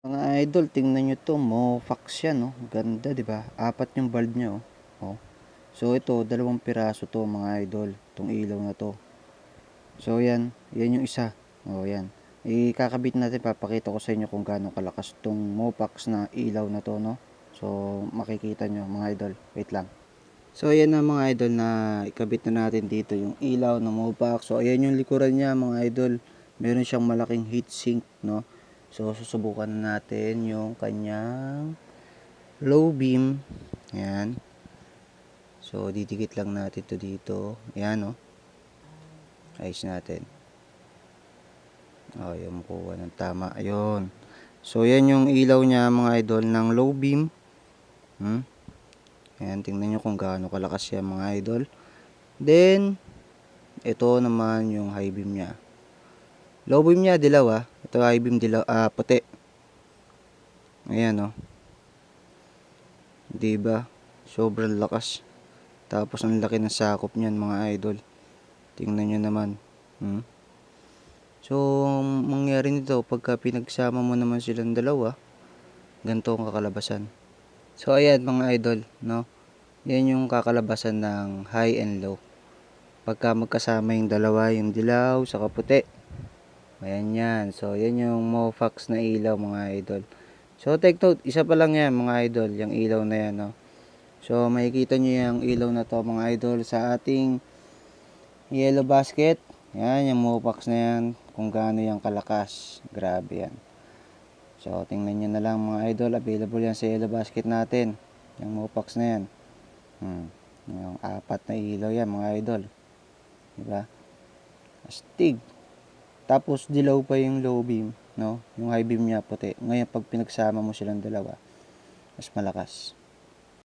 Mga idol, tingnan nyo to, Mofax yan, no? Ganda, di ba? Apat yung bulb niya, oh. Oh. So ito, dalawang piraso to, mga idol, itong ilaw na to. So yan, yan yung isa. Oh, yan. Ikakabit natin, papakita ko sa inyo kung gaano kalakas tong Mofax na ilaw na to, no? So makikita nyo, mga idol. Wait lang. So ayan na, mga idol, na ikabit na natin dito yung ilaw ng Mopac. So ayan yung likuran niya, mga idol. Meron siyang malaking heatsink, no? So susubukan na natin yung kanyang low beam. Ayan. So didikit lang natin to dito. Ayan, no? Ayos natin. Oh, yung makuha ng tama. Ayun. So yan yung ilaw niya, mga idol, ng low beam. Ayan, tingnan nyo kung gaano kalakas yan, mga idol. Then ito naman yung high beam niya. Low beam niya dilaw, ah. Ito high beam dilaw, puti. Ayan, oh. 'Di ba? Sobrang lakas. Tapos ang laki ng sakop niyan, mga idol. Tingnan niyo naman. So, mangyari nito pagka pinagsama mo naman silang dalawa, ganito ang kakalabasan. So, ayan, mga idol, no? Yan yung kakalabasan ng high and low. Pagka magkasama yung dalawa, yung dilaw sa puti. Ayan yan. So, yan yung Mofax na ilaw, mga idol. So, take note, isa pa lang yan, mga idol, yung ilaw na yan, no? So, makikita nyo yung ilaw na to, mga idol, sa ating yellow basket. Yan, yung Mofax na yan, kung gaano yung kalakas. Grabe yan. So, tingnan nyo na lang, mga idol, available yan sa yellow basket natin. Yung Mofax na yan. Yung apat na ilaw yan, mga idol. Diba? Astig. Tapos, dilaw pa yung low beam, no? Yung high beam niya puti. Ngayon, pag pinagsama mo silang dalawa, mas malakas.